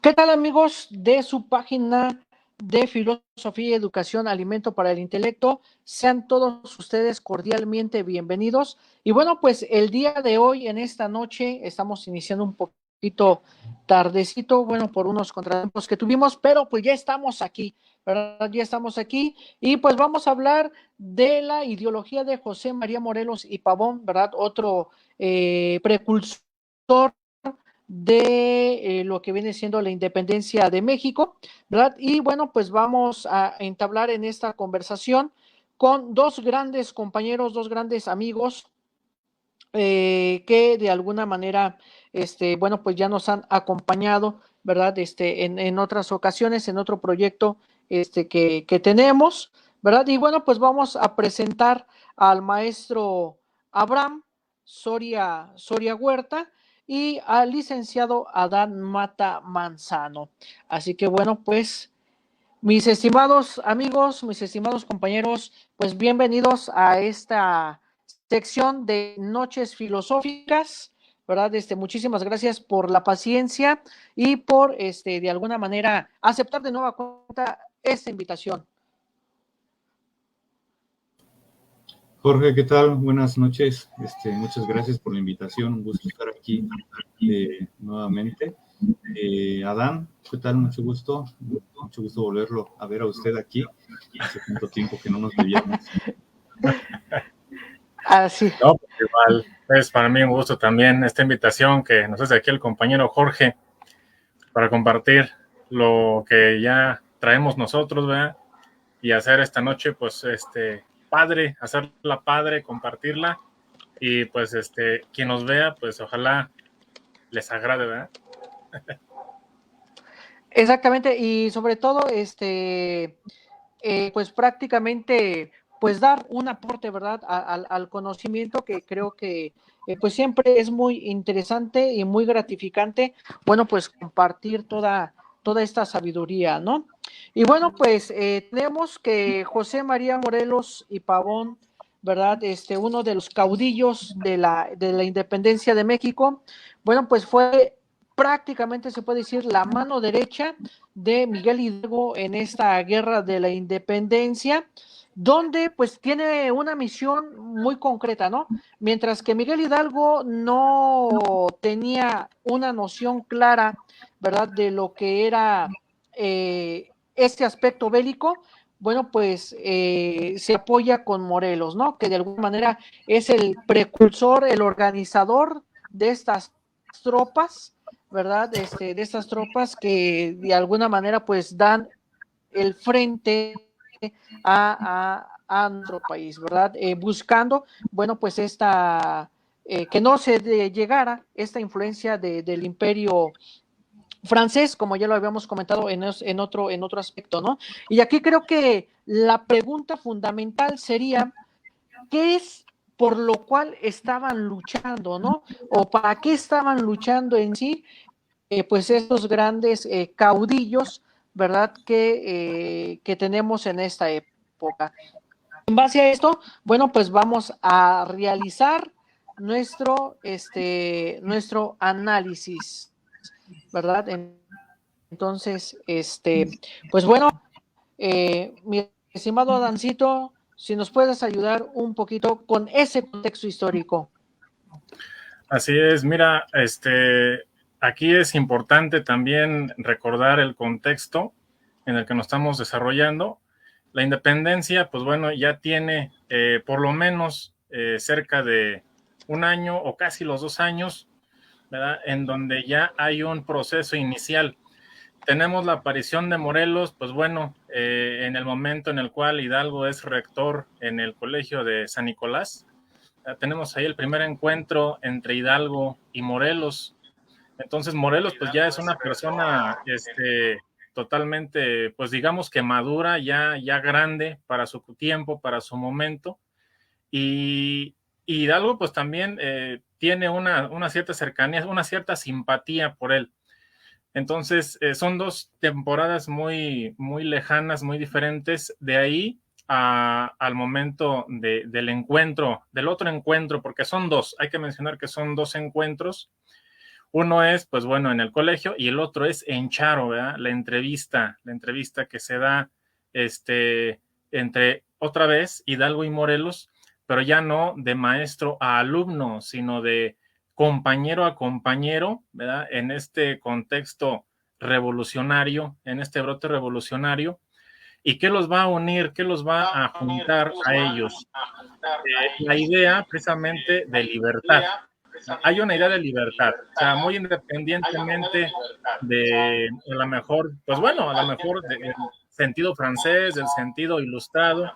¿Qué tal, amigos de su página de Filosofía y Educación, Alimento para el Intelecto? Sean todos ustedes cordialmente bienvenidos. Y bueno, pues el día de hoy, en esta noche, estamos iniciando un poquito tardecito, bueno, por unos contratiempos que tuvimos, pero pues ya estamos aquí, ¿verdad? Ya estamos aquí y pues vamos a hablar de la ideología de José María Morelos y Pavón, ¿verdad? Otro precursor de lo que viene siendo la independencia de México, ¿verdad? Y bueno, pues vamos a entablar en esta conversación con dos grandes compañeros, dos grandes amigos que de alguna manera, bueno, pues ya nos han acompañado, ¿verdad? En otras ocasiones, en otro proyecto que tenemos, ¿verdad? Y bueno, pues vamos a presentar al maestro Abraham Soria Huerta y al licenciado Adán Mata Manzano. Así que bueno, pues mis estimados amigos, mis estimados compañeros, pues bienvenidos a esta sección de Noches Filosóficas, ¿verdad? Muchísimas gracias por la paciencia y por, de alguna manera, aceptar de nueva cuenta esta invitación. Jorge, ¿qué tal? Buenas noches. Muchas gracias por la invitación. Un gusto estar aquí nuevamente. Adán, ¿qué tal? Mucho gusto volverlo a ver a usted aquí. Hace tanto tiempo que no nos veíamos. Así. No, pues igual, es para mí un gusto también esta invitación que nos hace aquí el compañero Jorge para compartir lo que ya traemos nosotros, ¿verdad? Y hacer esta noche, pues, padre, hacerla padre, compartirla y pues, quien nos vea, pues, ojalá les agrade, ¿verdad? Exactamente, y sobre todo, pues prácticamente, pues dar un aporte, ¿verdad?, al conocimiento que creo que, pues siempre es muy interesante y muy gratificante, bueno, pues compartir toda esta sabiduría, ¿no? Y bueno, pues tenemos que José María Morelos y Pavón, ¿verdad?, uno de los caudillos de la independencia de México, bueno, pues fue prácticamente, se puede decir, la mano derecha de Miguel Hidalgo en esta guerra de la independencia, donde pues tiene una misión muy concreta, ¿no? Mientras que Miguel Hidalgo no tenía una noción clara, ¿verdad?, de lo que era este aspecto bélico, bueno, pues se apoya con Morelos, ¿no? Que de alguna manera es el precursor, el organizador de estas tropas, ¿verdad? De estas tropas que de alguna manera pues dan el frente a nuestro país, ¿verdad? Buscando, bueno, pues que no se llegara esta influencia del imperio francés, como ya lo habíamos comentado en otro aspecto, ¿no? Y aquí creo que la pregunta fundamental sería, ¿qué es por lo cual estaban luchando, ¿no? O para qué estaban luchando en sí, pues estos grandes caudillos, ¿verdad? Que tenemos en esta época. En base a esto, bueno, pues vamos a realizar nuestro análisis, ¿verdad? Entonces, pues bueno, mi estimado Adancito, si nos puedes ayudar un poquito con ese contexto histórico. Así es, mira, aquí es importante también recordar el contexto en el que nos estamos desarrollando. La independencia, pues bueno, ya tiene por lo menos cerca de un año o casi los 2 años, ¿verdad? En donde ya hay un proceso inicial. Tenemos la aparición de Morelos, pues bueno, en el momento en el cual Hidalgo es rector en el colegio de San Nicolás. Tenemos ahí el primer encuentro entre Hidalgo y Morelos. Entonces Morelos pues ya es una persona totalmente, pues digamos que madura, ya grande para su tiempo, para su momento. Y Hidalgo pues también tiene una cierta cercanía, una cierta simpatía por él. Entonces son dos temporadas muy, muy lejanas, muy diferentes. De ahí al momento del encuentro, del otro encuentro, porque son dos, hay que mencionar que son dos encuentros. Uno es, pues bueno, en el colegio y el otro es en Charo, ¿verdad? La entrevista que se da entre otra vez Hidalgo y Morelos, pero ya no de maestro a alumno, sino de compañero a compañero, ¿verdad? En este contexto revolucionario, en este brote revolucionario. ¿Y qué los va a unir? ¿Qué los va a juntar a ellos? La idea precisamente de libertad. Hay una idea de libertad, o sea, muy independientemente de, a lo mejor, pues bueno, a lo mejor del sentido francés, del sentido ilustrado,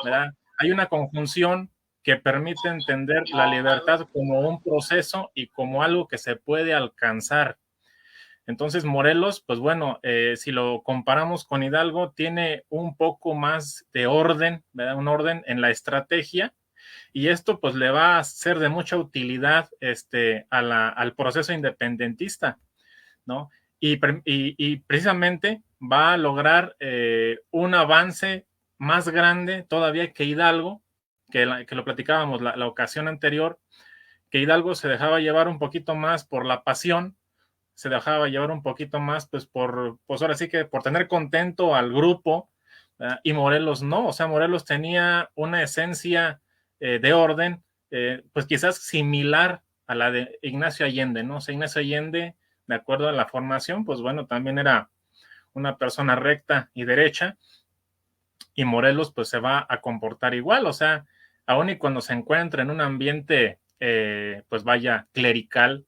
¿verdad? Hay una conjunción que permite entender la libertad como un proceso y como algo que se puede alcanzar. Entonces, Morelos, pues bueno, si lo comparamos con Hidalgo, tiene un poco más de orden, ¿verdad? Un orden en la estrategia, y esto pues le va a ser de mucha utilidad al proceso independentista, ¿no? Y precisamente va a lograr un avance más grande todavía que Hidalgo, que lo platicábamos la ocasión anterior, que Hidalgo se dejaba llevar un poquito más por la pasión, se dejaba llevar un poquito más, pues ahora sí que por tener contento al grupo, y Morelos no, o sea, Morelos tenía una esencia de orden, pues quizás similar a la de Ignacio Allende, ¿no? O sea, Ignacio Allende, de acuerdo a la formación, pues bueno, también era una persona recta y derecha, y Morelos pues se va a comportar igual, o sea, aun y cuando se encuentra en un ambiente, pues vaya, clerical,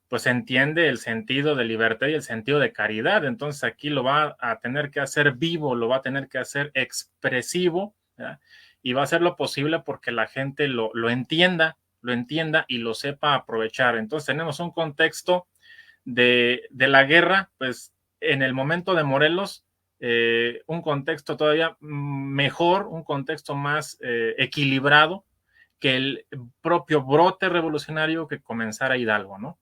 pues entiende el sentido de libertad y el sentido de caridad. Entonces aquí lo va a tener que hacer vivo, lo va a tener que hacer expresivo, ¿verdad? Y va a hacer lo posible porque la gente lo entienda y lo sepa aprovechar. Entonces tenemos un contexto de la guerra, pues en el momento de Morelos, un contexto todavía mejor, un contexto más equilibrado que el propio brote revolucionario que comenzara Hidalgo, ¿no?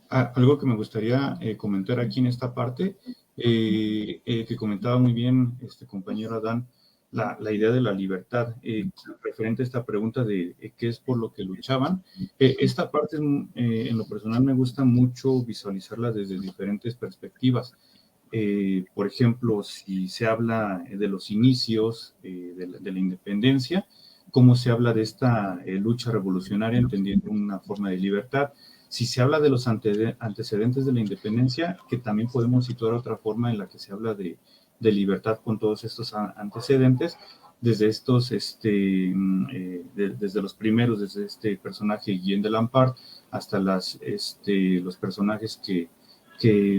Algo que me gustaría comentar aquí en esta parte, que comentaba muy bien este compañero Adán, la idea de la libertad, referente a esta pregunta de qué es por lo que luchaban. Esta parte, en lo personal, me gusta mucho visualizarla desde diferentes perspectivas. Por ejemplo, si se habla de los inicios de la independencia, cómo se habla de esta lucha revolucionaria, entendiendo una forma de libertad. Si se habla de los antecedentes de la independencia, que también podemos situar otra forma en la que se habla de libertad con todos estos antecedentes, desde estos, desde los primeros, desde este personaje Guillén de Lampart, hasta los personajes que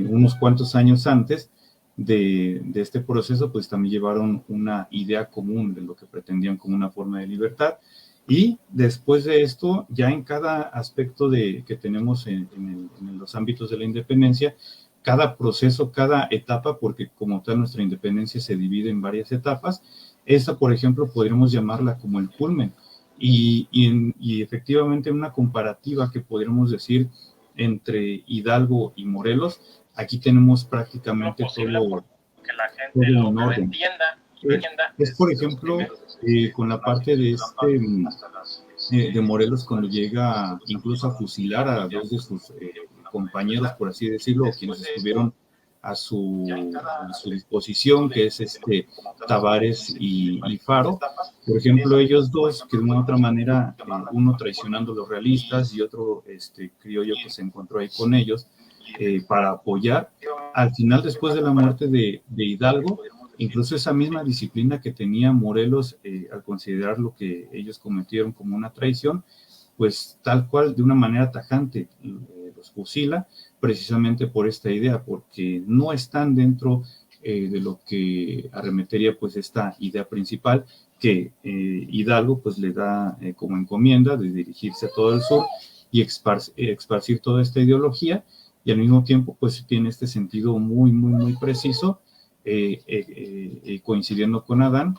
unos cuantos años antes de este proceso, pues también llevaron una idea común de lo que pretendían como una forma de libertad. Y después de esto, ya en cada aspecto que tenemos en los ámbitos de la independencia, cada proceso, cada etapa, porque como tal nuestra independencia se divide en varias etapas, esta, por ejemplo, podríamos llamarla como el culmen. Y efectivamente una comparativa que podríamos decir entre Hidalgo y Morelos, aquí tenemos prácticamente todo, que la gente todo en lo orden. entienda. Es, por ejemplo, con la parte de de Morelos, cuando llega incluso a fusilar a dos de sus compañeros, por así decirlo, quienes estuvieron a su disposición, que es Tavares y Faro. Por ejemplo, ellos dos, que de una u otra manera, uno traicionando a los realistas y otro criollo que se encontró ahí con ellos para apoyar. Al final, después de la muerte de Hidalgo, incluso esa misma disciplina que tenía Morelos al considerar lo que ellos cometieron como una traición, pues tal cual, de una manera tajante, los fusila precisamente por esta idea, porque no están dentro de lo que arremetería pues esta idea principal que Hidalgo pues le da como encomienda de dirigirse a todo el sur y esparcir toda esta ideología, y al mismo tiempo pues tiene este sentido muy preciso, coincidiendo con Adán,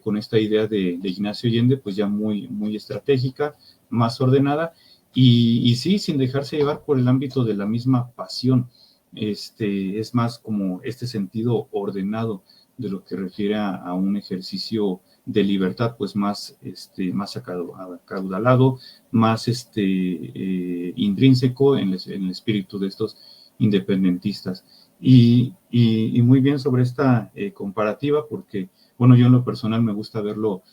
con esta idea de Ignacio Allende, pues ya muy estratégica, más ordenada, y sí, sin dejarse llevar por el ámbito de la misma pasión. es más como este sentido ordenado de lo que refiere a un ejercicio de libertad, pues más, más acaudalado, más intrínseco en el espíritu de estos independentistas. Y muy bien sobre esta comparativa, porque, bueno, yo en lo personal me gusta verlo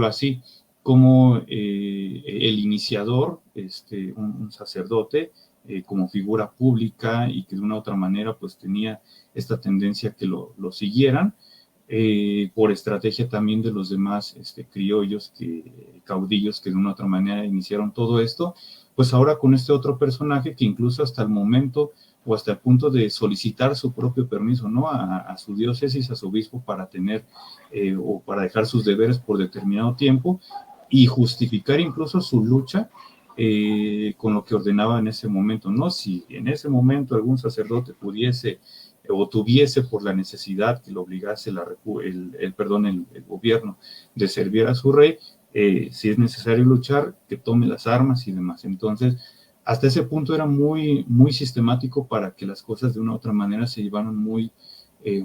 así, como el iniciador, un sacerdote, como figura pública y que de una u otra manera pues tenía esta tendencia que lo siguieran, por estrategia también de los demás criollos, caudillos que de una u otra manera iniciaron todo esto, pues ahora con este otro personaje que incluso hasta el momento o hasta el punto de solicitar su propio permiso, ¿no? A su diócesis, a su obispo para tener o para dejar sus deberes por determinado tiempo y justificar incluso su lucha con lo que ordenaba en ese momento, ¿no? Si en ese momento algún sacerdote pudiese o tuviese por la necesidad que lo obligase el gobierno de servir a su rey, si es necesario luchar, que tome las armas y demás. Entonces, hasta ese punto era muy, muy sistemático para que las cosas de una u otra manera se llevaran muy,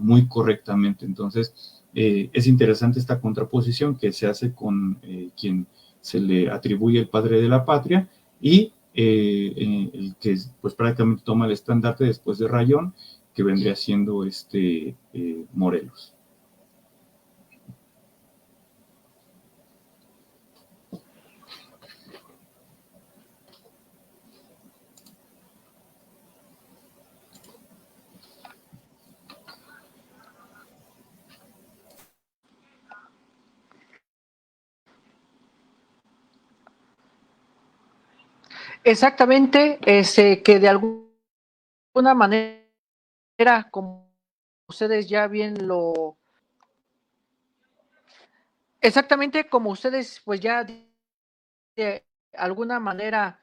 muy correctamente. Entonces, es interesante esta contraposición que se hace con quien se le atribuye el padre de la patria y el que pues prácticamente toma el estandarte después de Rayón, que vendría siendo Morelos. Exactamente, que de alguna manera, como ustedes ya bien exactamente como ustedes pues ya de alguna manera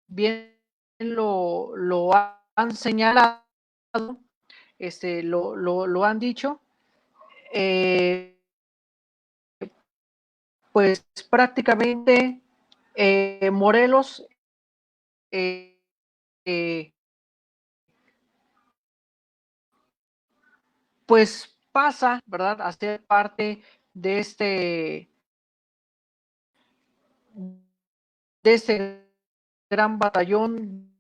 bien lo han señalado, lo han dicho, pues prácticamente Morelos eh, eh, pues pasa, ¿verdad?, a ser parte de este gran batallón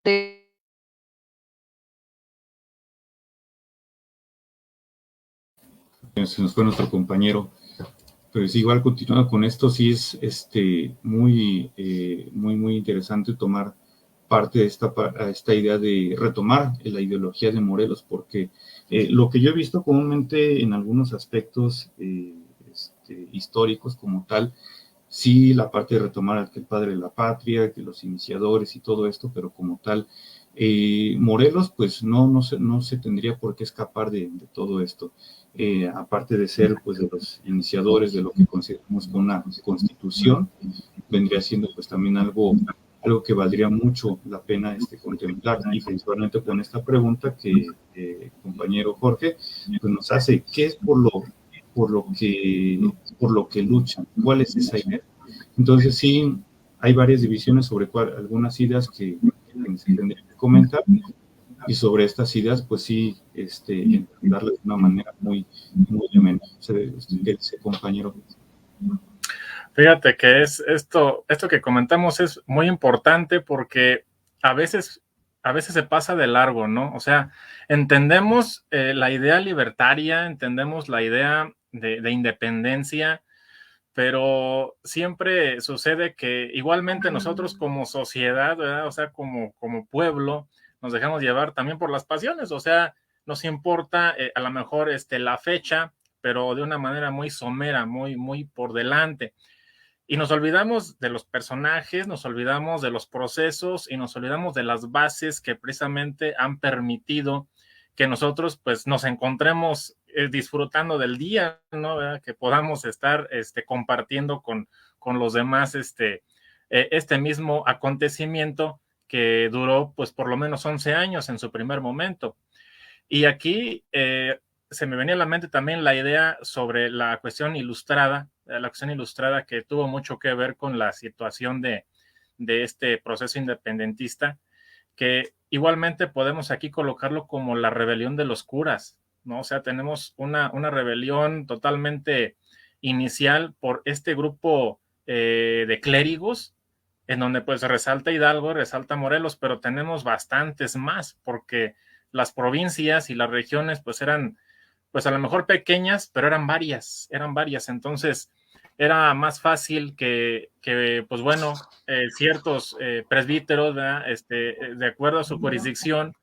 de Se nos fue nuestro compañero. Pues igual continuando con esto, sí es muy, muy, muy interesante tomar parte de esta idea de retomar la ideología de Morelos, porque lo que yo he visto comúnmente en algunos aspectos históricos como tal, sí la parte de retomar que el padre de la patria, que los iniciadores y todo esto, pero como tal, Morelos pues no se tendría por qué escapar de todo esto. Aparte de ser pues de los iniciadores de lo que consideramos una constitución, vendría siendo pues también algo que valdría mucho la pena contemplar, y principalmente con esta pregunta que compañero Jorge pues nos hace: ¿qué es por lo que luchan? ¿Cuál es esa idea? Entonces sí, hay varias divisiones sobre algunas ideas que se tendrían que comentar, y sobre estas ideas, pues sí, entenderlas de una manera muy, muy amena. ¿Qué dice, compañero? Fíjate que esto que comentamos es muy importante porque a veces se pasa de largo, ¿no? O sea, entendemos la idea libertaria, entendemos la idea de independencia, pero siempre sucede que igualmente nosotros como sociedad, ¿verdad? O sea, como pueblo, nos dejamos llevar también por las pasiones, o sea, nos importa a lo mejor la fecha, pero de una manera muy somera, muy, muy por delante. Y nos olvidamos de los personajes, nos olvidamos de los procesos y nos olvidamos de las bases que precisamente han permitido que nosotros pues nos encontremos disfrutando del día, ¿no? ¿Verdad? Que podamos estar compartiendo con los demás este mismo acontecimiento que duró pues por lo menos 11 años en su primer momento. Y aquí se me venía a la mente también la idea sobre la cuestión ilustrada que tuvo mucho que ver con la situación de este proceso independentista, que igualmente podemos aquí colocarlo como la rebelión de los curas, ¿no? O sea, tenemos una rebelión totalmente inicial por este grupo de clérigos, en donde pues resalta Hidalgo, resalta Morelos, pero tenemos bastantes más, porque las provincias y las regiones pues eran pues a lo mejor pequeñas, pero eran varias, entonces era más fácil que pues bueno, ciertos presbíteros, ¿verdad? De acuerdo a su jurisdicción,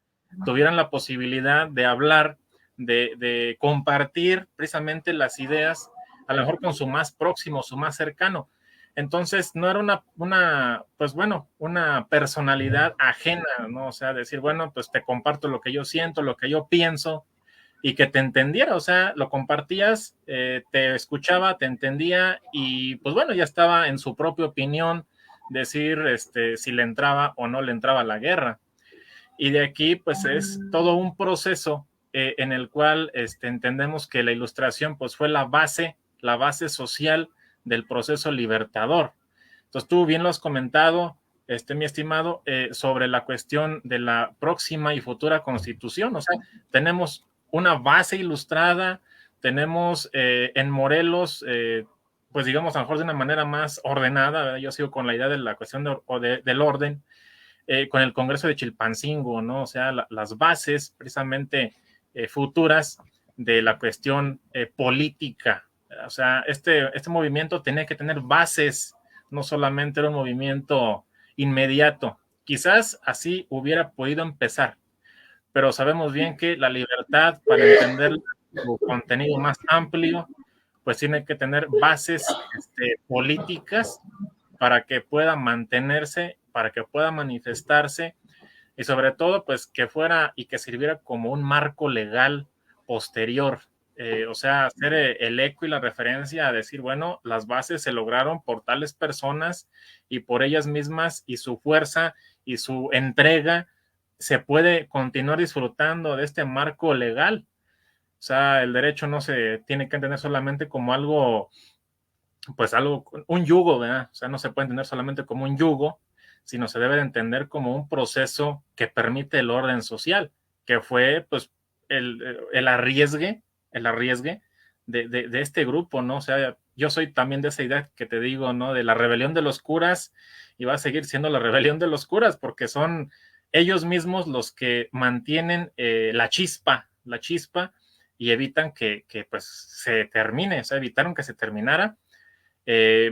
tuvieran la posibilidad de hablar, de compartir precisamente las ideas, a lo mejor con su más próximo, su más cercano. Entonces, no era pues bueno, una personalidad ajena, ¿no? O sea, decir, bueno, pues te comparto lo que yo siento, lo que yo pienso, y que te entendiera, o sea, lo compartías, te escuchaba, te entendía, y pues bueno, ya estaba en su propia opinión decir si le entraba o no le entraba la guerra. Y de aquí, pues es todo un proceso en el cual entendemos que la Ilustración pues fue la base social del proceso libertador. Entonces tú bien lo has comentado, mi estimado, sobre la cuestión de la próxima y futura constitución. O sea, tenemos una base ilustrada, tenemos en Morelos, pues digamos a lo mejor de una manera más ordenada, ¿verdad? Yo sigo con la idea de la cuestión del orden, con el Congreso de Chilpancingo, ¿no? O sea, las bases precisamente futuras de la cuestión política. O sea, este movimiento tenía que tener bases, no solamente era un movimiento inmediato. Quizás así hubiera podido empezar, pero sabemos bien que la libertad, para entender su contenido más amplio, pues tiene que tener bases políticas para que pueda mantenerse, para que pueda manifestarse, y sobre todo, pues que fuera y que sirviera como un marco legal posterior. O sea, hacer el eco y la referencia a decir, bueno, las bases se lograron por tales personas y por ellas mismas, y su fuerza y su entrega se puede continuar disfrutando de este marco legal. O sea, el derecho no se tiene que entender solamente como algo, pues algo, un yugo, ¿verdad? O sea, no se puede entender solamente como un yugo, sino se debe de entender como un proceso que permite el orden social, que fue, pues, el arriesgue de este grupo, ¿no? O sea, yo soy también de esa idea que te digo, ¿no? De la rebelión de los curas, y va a seguir siendo la rebelión de los curas, porque son ellos mismos los que mantienen la chispa, y evitan que pues se termine, o sea, evitaron que se terminara,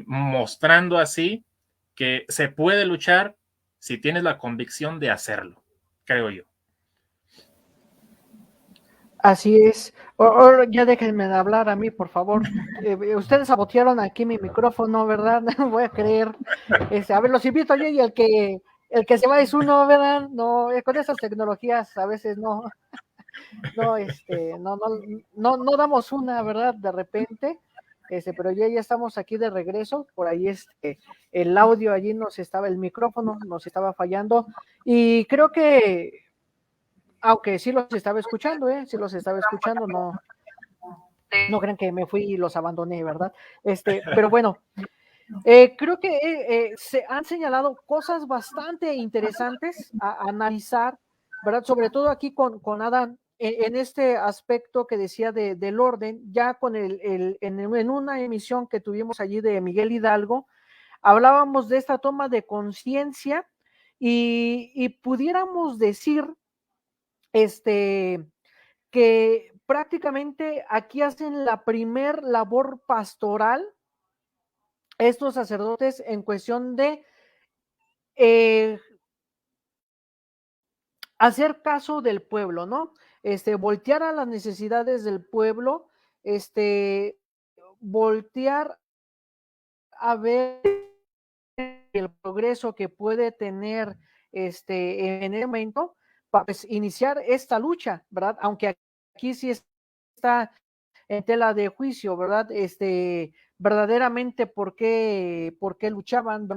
mostrando así que se puede luchar si tienes la convicción de hacerlo, creo yo. Así es. Ya déjenme de hablar a mí, por favor. Ustedes sabotearon aquí mi micrófono, ¿verdad? No voy a creer. A ver, los invito yo, y el que se va es uno, ¿verdad? No, con esas tecnologías a veces no, no damos una, ¿verdad? De repente. Pero ya estamos aquí de regreso. Por ahí el audio allí el micrófono nos estaba fallando. Y creo que, aunque sí los estaba escuchando, sí los estaba escuchando, no crean que me fui y los abandoné, ¿verdad? Pero bueno, creo que se han señalado cosas bastante interesantes a analizar, ¿verdad? Sobre todo aquí con Adán, en este aspecto que decía del orden, ya con en una emisión que tuvimos allí de Miguel Hidalgo, hablábamos de esta toma de conciencia, y pudiéramos decir que prácticamente aquí hacen la primer labor pastoral estos sacerdotes en cuestión de eh, hacer caso del pueblo, ¿no? Voltear a las necesidades del pueblo, voltear a ver el progreso que puede tener en el momento, para pues, iniciar esta lucha, ¿verdad? Aunque aquí sí está en tela de juicio, ¿verdad? Verdaderamente por qué luchaban,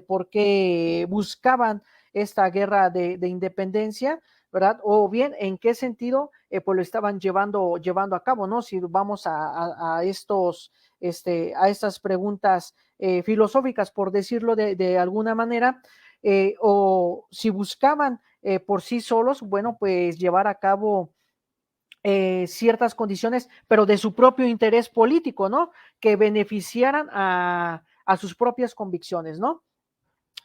por qué buscaban esta guerra de independencia, ¿verdad? O bien en qué sentido pues lo estaban llevando a cabo, ¿no? Si vamos a estas preguntas filosóficas, por decirlo de alguna manera, o si buscaban por sí solos, bueno, pues llevar a cabo ciertas condiciones, pero de su propio interés político, ¿no? Que beneficiaran a sus propias convicciones, ¿no?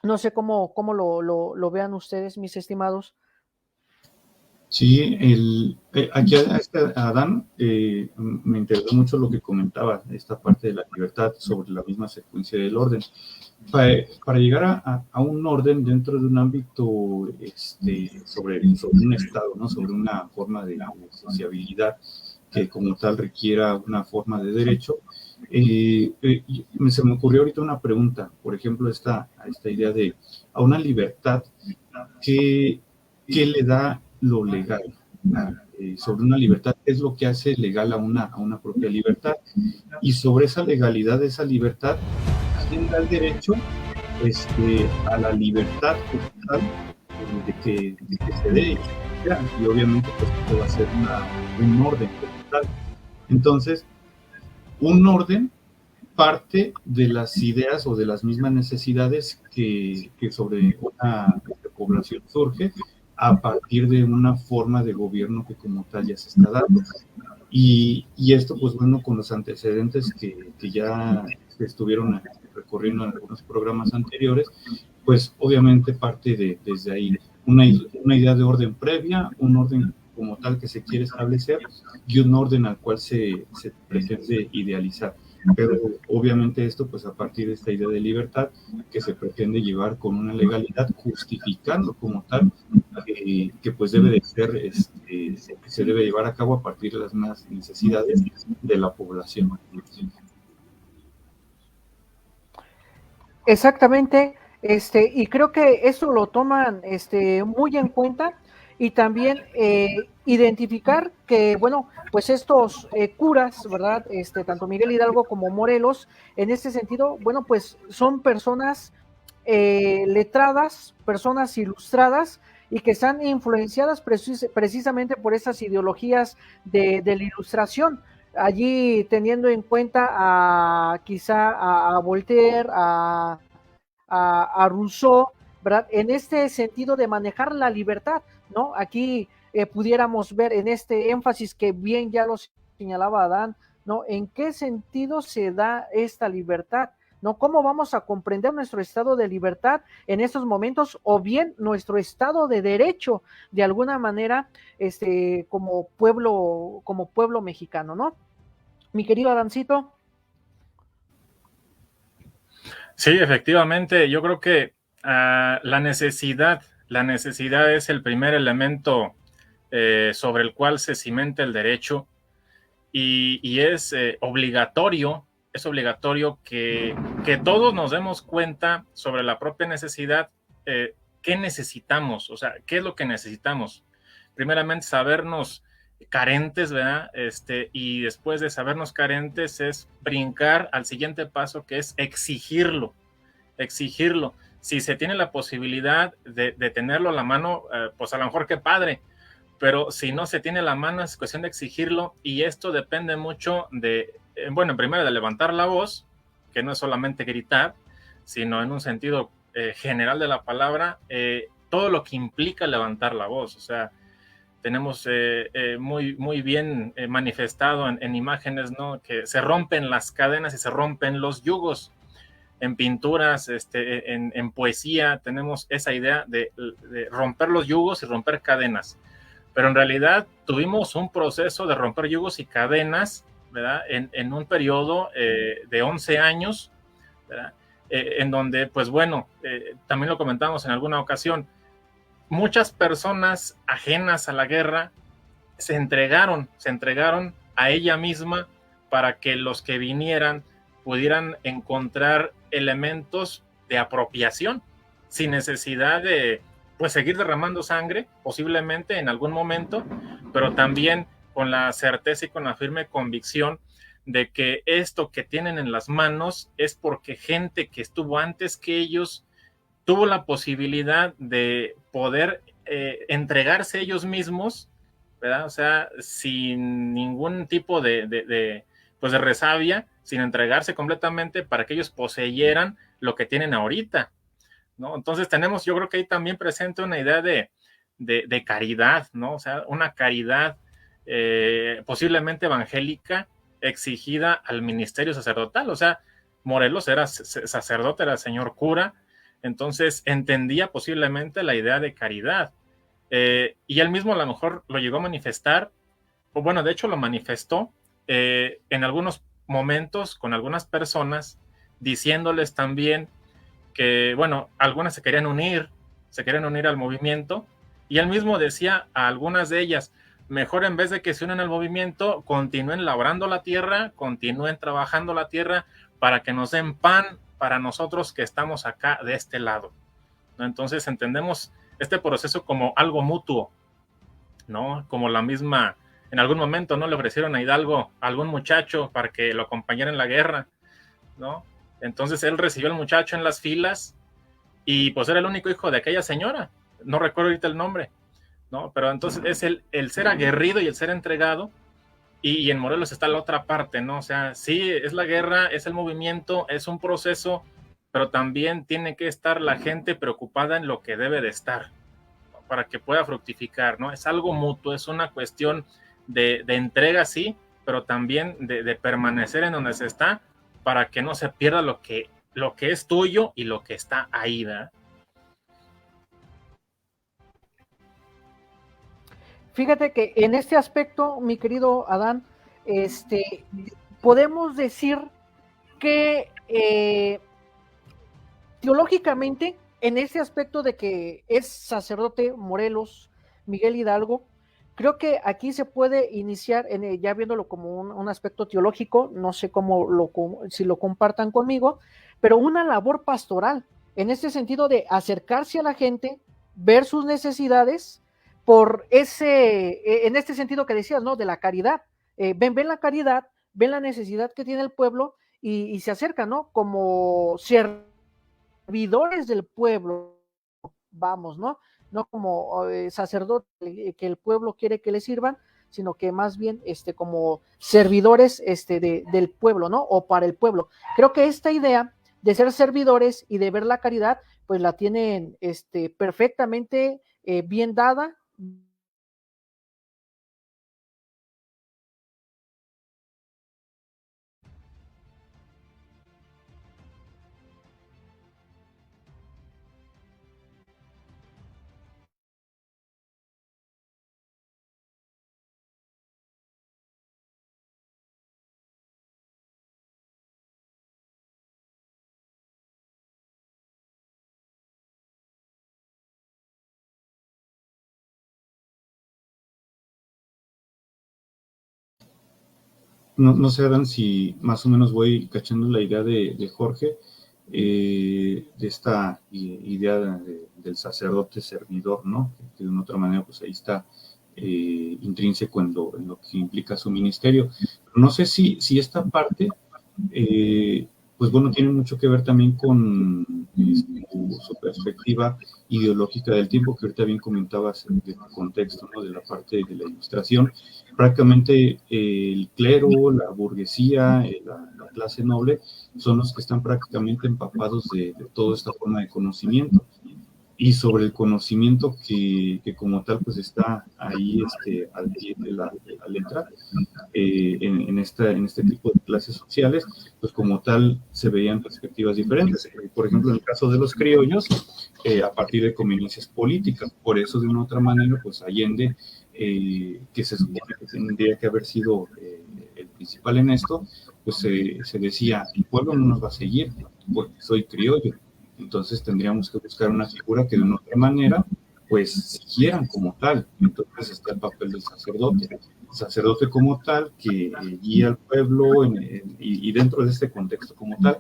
No sé cómo lo vean ustedes, mis estimados. Sí, aquí Adán, me interesó mucho lo que comentaba, esta parte de la libertad sobre la misma secuencia del orden. Para llegar a un orden dentro de un ámbito sobre un estado, ¿no? Sobre una forma de sociabilidad que como tal requiera una forma de derecho, se me ocurrió ahorita una pregunta, por ejemplo, esta idea de a una libertad que le da lo legal. Sobre una libertad, ¿qué es lo que hace legal a una propia libertad? Y sobre esa legalidad de esa libertad, ¿quién da el derecho a la libertad total de que se dé? Y obviamente pues esto va a ser un orden total. Entonces, un orden parte de las ideas o de las mismas necesidades que sobre una población surge a partir de una forma de gobierno que como tal ya se está dando. Y esto, pues bueno, con los antecedentes que ya estuvieron recorriendo en algunos programas anteriores, pues obviamente parte desde ahí una idea de orden previa, un orden como tal que se quiere establecer y un orden al cual se pretende idealizar. Pero obviamente esto pues a partir de esta idea de libertad que se pretende llevar con una legalidad justificando como tal que pues debe de ser, se debe llevar a cabo a partir de las más necesidades de la población. Exactamente, y creo que eso lo toman muy en cuenta y también identificar que, bueno, pues estos curas, ¿verdad? Tanto Miguel Hidalgo como Morelos, en este sentido, bueno, pues son personas letradas, personas ilustradas y que están influenciadas precisamente por esas ideologías de la ilustración. Allí teniendo en cuenta quizá a Voltaire, a Rousseau, ¿verdad? En este sentido de manejar la libertad, ¿no? Aquí pudiéramos ver en este énfasis que bien ya lo señalaba Adán, ¿no? ¿En qué sentido se da esta libertad? ¿No? ¿Cómo vamos a comprender nuestro estado de libertad en estos momentos o bien nuestro estado de derecho de alguna manera como pueblo mexicano, ¿no? Mi querido Adancito. Sí, efectivamente, yo creo que la necesidad es el primer elemento sobre el cual se cimenta el derecho y es obligatorio que todos nos demos cuenta sobre la propia necesidad, qué necesitamos, o sea, qué es lo que necesitamos. Primeramente, sabernos carentes, ¿verdad? Y después de sabernos carentes es brincar al siguiente paso, que es exigirlo. Si se tiene la posibilidad de tenerlo a la mano, pues a lo mejor qué padre, pero si no se tiene a la mano es cuestión de exigirlo y esto depende mucho bueno, primero de levantar la voz, que no es solamente gritar, sino en un sentido general de la palabra, todo lo que implica levantar la voz, o sea, tenemos muy bien manifestado en imágenes, ¿no? Que se rompen las cadenas y se rompen los yugos. En pinturas, en poesía, tenemos esa idea de romper los yugos y romper cadenas. Pero en realidad tuvimos un proceso de romper yugos y cadenas, ¿verdad? En un periodo de 11 años, ¿verdad? En donde, pues bueno, también lo comentamos en alguna ocasión, muchas personas ajenas a la guerra se entregaron a ella misma para que los que vinieran pudieran encontrar elementos de apropiación sin necesidad de pues seguir derramando sangre posiblemente en algún momento, pero también con la certeza y con la firme convicción de que esto que tienen en las manos es porque gente que estuvo antes que ellos tuvo la posibilidad de poder entregarse ellos mismos, ¿verdad? O sea, sin ningún tipo pues de resabia, sin entregarse completamente para que ellos poseyeran lo que tienen ahorita, ¿no? Entonces tenemos, yo creo que ahí también presente una idea de caridad, ¿no? O sea, una caridad posiblemente evangélica exigida al ministerio sacerdotal. O sea, Morelos era sacerdote, era señor cura, entonces entendía posiblemente la idea de caridad. Y él mismo a lo mejor lo llegó a manifestar, o bueno, de hecho lo manifestó en algunos momentos con algunas personas, diciéndoles también que, bueno, algunas se querían unir al movimiento, y él mismo decía a algunas de ellas, mejor en vez de que se unan al movimiento, continúen labrando la tierra, continúen trabajando la tierra para que nos den pan para nosotros que estamos acá de este lado, ¿no? Entonces entendemos este proceso como algo mutuo, ¿no? Como la misma, en algún momento, ¿no? Le ofrecieron a Hidalgo a algún muchacho para que lo acompañara en la guerra, ¿no? Entonces él recibió al muchacho en las filas y pues era el único hijo de aquella señora, no recuerdo ahorita el nombre, ¿no? Pero entonces es el ser aguerrido y el ser entregado, y en Morelos está la otra parte, ¿no? O sea, sí, es la guerra, es el movimiento, es un proceso, pero también tiene que estar la gente preocupada en lo que debe de estar, ¿no? Para que pueda fructificar, ¿no? Es algo mutuo, es una cuestión de entrega, sí, pero también de permanecer en donde se está para que no se pierda lo que es tuyo y lo que está ahí, ¿verdad? Fíjate que en este aspecto, mi querido Adán, podemos decir que teológicamente, en este aspecto de que es sacerdote Morelos, Miguel Hidalgo, creo que aquí se puede iniciar, ya viéndolo como un aspecto teológico, no sé si lo compartan conmigo, pero una labor pastoral, en este sentido de acercarse a la gente, ver sus necesidades, en este sentido que decías, ¿no? De la caridad. Ven la caridad, ven la necesidad que tiene el pueblo y se acercan, ¿no? Como servidores del pueblo, vamos, ¿no? No como sacerdote que el pueblo quiere que le sirvan, sino que más bien como servidores del pueblo, ¿no? O para el pueblo. Creo que esta idea de ser servidores y de ver la caridad, pues la tienen perfectamente bien dada. No sé, Adán, si más o menos voy cachando la idea de Jorge, de esta idea del sacerdote servidor, ¿no? Que de una otra manera, pues ahí está intrínseco en lo que implica su ministerio. Pero no sé si esta parte, pues bueno, tiene mucho que ver también con su perspectiva ideológica del tiempo, que ahorita bien comentabas del contexto, ¿no? De la parte de la ilustración. Prácticamente el clero, la burguesía, la clase noble, son los que están prácticamente empapados de toda esta forma de conocimiento. Y sobre el conocimiento que como tal pues está ahí al pie de la letra, en este tipo de clases sociales, pues como tal se veían perspectivas diferentes. Por ejemplo, en el caso de los criollos, a partir de conveniencias políticas. Por eso, de una u otra manera, pues Allende, que se supone que tendría que haber sido el principal en esto, pues se decía, el pueblo no nos va a seguir porque soy criollo. Entonces tendríamos que buscar una figura que de una otra manera pues siguieran como tal. Entonces está el papel del sacerdote. El sacerdote como tal que guía al pueblo y dentro de este contexto como tal,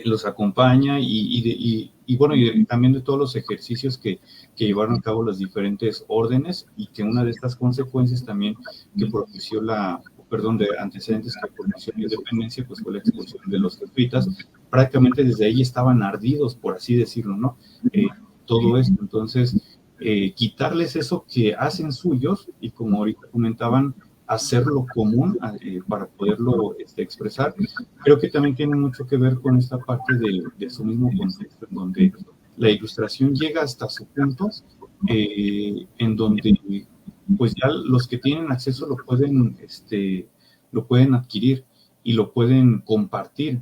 los acompaña y bueno, y también de todos los ejercicios que llevaron a cabo las diferentes órdenes, y que una de estas consecuencias también que propició de antecedentes que propició la independencia, pues fue la expulsión de los jesuitas. Prácticamente desde ahí estaban ardidos, por así decirlo, ¿no? Todo esto, entonces, quitarles eso que hacen suyos, y como ahorita comentaban, hacerlo común para poderlo expresar, creo que también tiene mucho que ver con esta parte de su mismo contexto, en donde la ilustración llega hasta su punto en donde pues ya los que tienen acceso lo pueden adquirir y lo pueden compartir,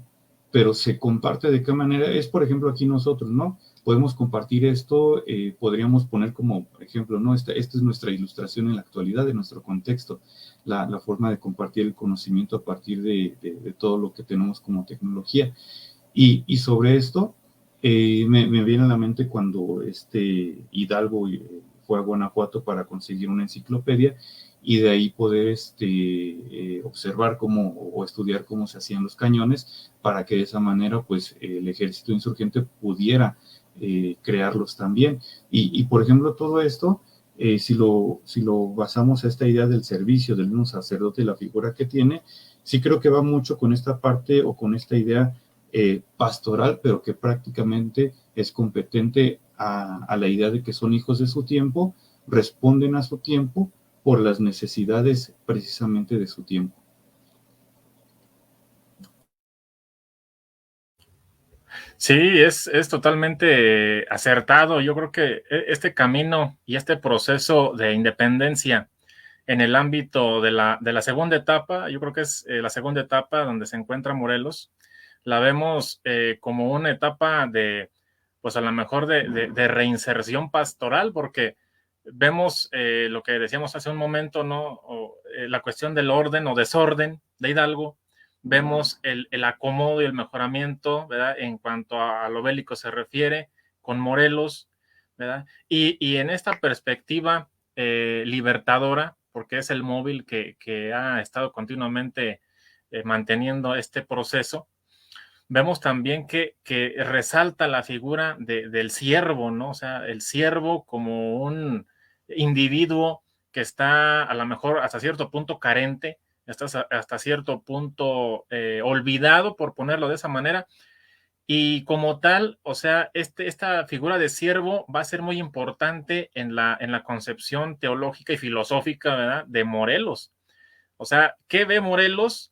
pero se comparte de qué manera. Es, por ejemplo, aquí nosotros, ¿no? Podemos compartir esto, podríamos poner como ejemplo, ¿no? Esta es nuestra ilustración en la actualidad, de nuestro contexto, la forma de compartir el conocimiento a partir de todo lo que tenemos como tecnología. Y sobre esto, me viene a la mente cuando Hidalgo fue a Guanajuato para conseguir una enciclopedia y de ahí poder observar o estudiar cómo se hacían los cañones para que de esa manera pues el ejército insurgente pudiera crearlos también. Y por ejemplo todo esto, si lo basamos a esta idea del servicio del mismo sacerdote y la figura que tiene, sí creo que va mucho con esta parte o con esta idea pastoral, pero que prácticamente es competente a la idea de que son hijos de su tiempo, responden a su tiempo por las necesidades precisamente de su tiempo. Sí, es totalmente acertado. Yo creo que este camino y este proceso de independencia en el ámbito de la segunda etapa, yo creo que es la segunda etapa donde se encuentra Morelos, la vemos como una etapa de, pues a lo mejor de reinserción pastoral, porque vemos lo que decíamos hace un momento, ¿no? La cuestión del orden o desorden de Hidalgo, vemos el acomodo y el mejoramiento, ¿verdad? En cuanto a lo bélico se refiere, con Morelos, ¿verdad? Y en esta perspectiva libertadora, porque es el móvil que ha estado continuamente manteniendo este proceso, vemos también que resalta la figura del siervo, ¿no? O sea, el siervo como un individuo que está a lo mejor hasta cierto punto carente, hasta cierto punto olvidado, por ponerlo de esa manera, y como tal, o sea, esta figura de siervo va a ser muy importante en la concepción teológica y filosófica, ¿verdad?, de Morelos. O sea, ¿qué ve Morelos?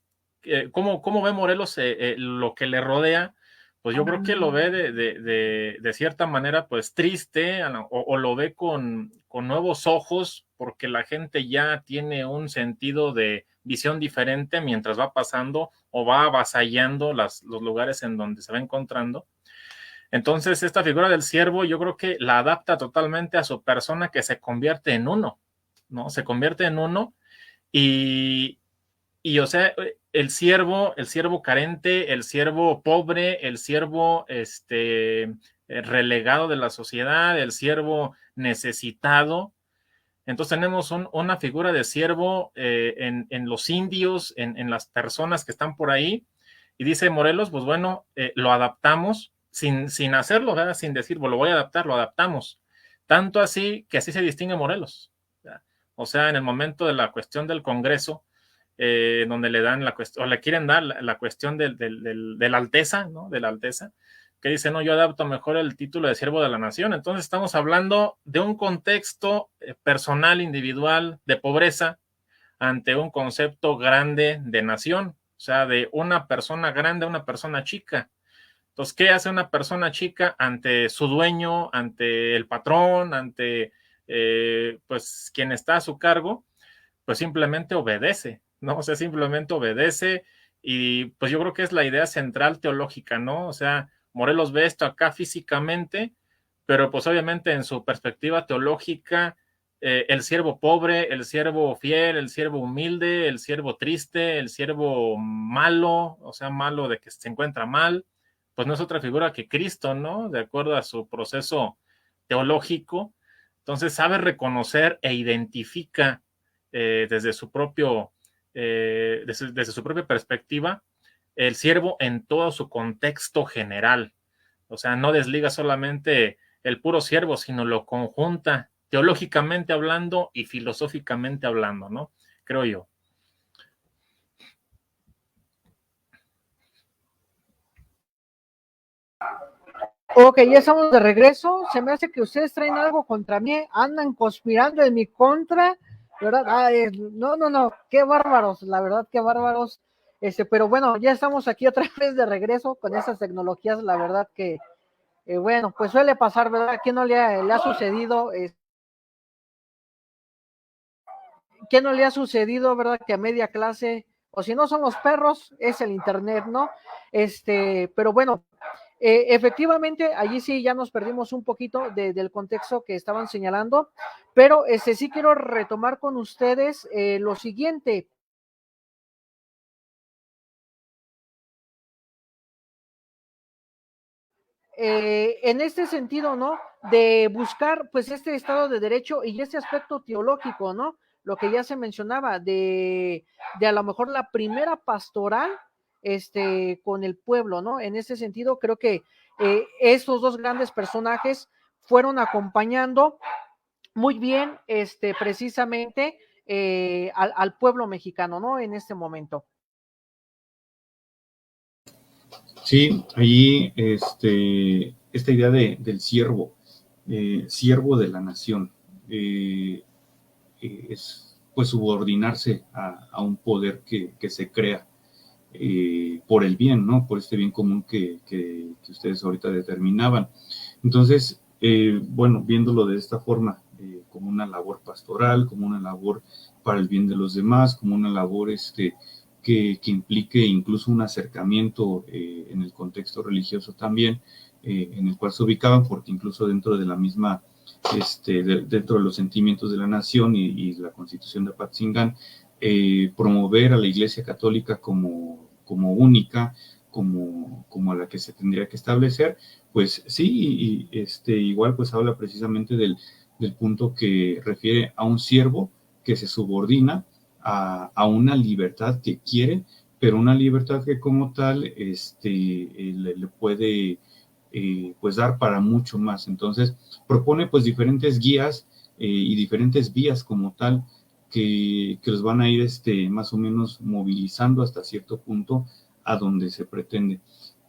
¿Cómo ve Morelos lo que le rodea? Pues yo creo que lo ve de cierta manera, pues triste, o lo ve con nuevos ojos, porque la gente ya tiene un sentido de visión diferente mientras va pasando o va avasallando los lugares en donde se va encontrando. Entonces, esta figura del siervo yo creo que la adapta totalmente a su persona, que se convierte en uno, ¿no? Se convierte en uno y o sea, el siervo carente, el siervo pobre, el siervo relegado de la sociedad, el siervo necesitado. Entonces tenemos una figura de siervo en los indios, en las personas que están por ahí. Y dice Morelos, pues bueno, lo adaptamos sin hacerlo, ¿verdad? Sin decir, bueno, lo voy a adaptar, lo adaptamos. Tanto así que así se distingue Morelos, ¿verdad? O sea, en el momento de la cuestión del Congreso, donde le dan la cuestión, o le quieren dar la cuestión de la alteza, ¿no? De la alteza, que dice, no, yo adapto mejor el título de siervo de la nación. Entonces estamos hablando de un contexto personal, individual, de pobreza, ante un concepto grande de nación, o sea, de una persona grande a una persona chica. Entonces, ¿qué hace una persona chica ante su dueño, ante el patrón, ante pues quien está a su cargo? Pues simplemente obedece, ¿no? O sea, simplemente obedece, y pues yo creo que es la idea central teológica, ¿no? O sea, Morelos ve esto acá físicamente, pero pues obviamente en su perspectiva teológica, el siervo pobre, el siervo fiel, el siervo humilde, el siervo triste, el siervo malo, o sea, malo de que se encuentra mal, pues no es otra figura que Cristo, ¿no? De acuerdo a su proceso teológico. Entonces sabe reconocer e identifica desde su propia perspectiva, el siervo en todo su contexto general. O sea, no desliga solamente el puro siervo, sino lo conjunta teológicamente hablando y filosóficamente hablando, ¿no? Creo yo. Ok, ya estamos de regreso. Se me hace que ustedes traen algo contra mí, andan conspirando en mi contra, ¿verdad? No, qué bárbaros, la verdad, qué bárbaros. Pero bueno, ya estamos aquí otra vez de regreso con esas tecnologías, la verdad que Bueno, pues suele pasar, ¿verdad? ¿A quién no le ha sucedido? ¿Qué no le ha sucedido, verdad? Que a media clase, o si no son los perros, es el internet, ¿no? Pero bueno, efectivamente, allí sí ya nos perdimos un poquito del contexto que estaban señalando, pero sí quiero retomar con ustedes lo siguiente. En este sentido, ¿no? De buscar, pues, este Estado de Derecho y este aspecto teológico, ¿no? Lo que ya se mencionaba, de a lo mejor la primera pastoral, con el pueblo, ¿no? En ese sentido, creo que estos dos grandes personajes fueron acompañando muy bien, precisamente, al pueblo mexicano, ¿no? En este momento. Sí, allí esta idea del siervo, siervo de la nación, es pues subordinarse a un poder que se crea por el bien, ¿no? Por este bien común que ustedes ahorita determinaban. Entonces, bueno, viéndolo de esta forma, como una labor pastoral, como una labor para el bien de los demás, como una labor que implique incluso un acercamiento en el contexto religioso también, en el cual se ubicaban, porque incluso dentro de la misma, dentro de los sentimientos de la nación y la Constitución de Apatzingán, promover a la Iglesia Católica como única, como a la que se tendría que establecer, pues sí, igual pues habla precisamente del punto que refiere a un siervo que se subordina a una libertad que quiere, pero una libertad que como tal le puede pues dar para mucho más. Entonces propone pues diferentes guías y diferentes vías como tal que los van a ir más o menos movilizando hasta cierto punto a donde se pretende.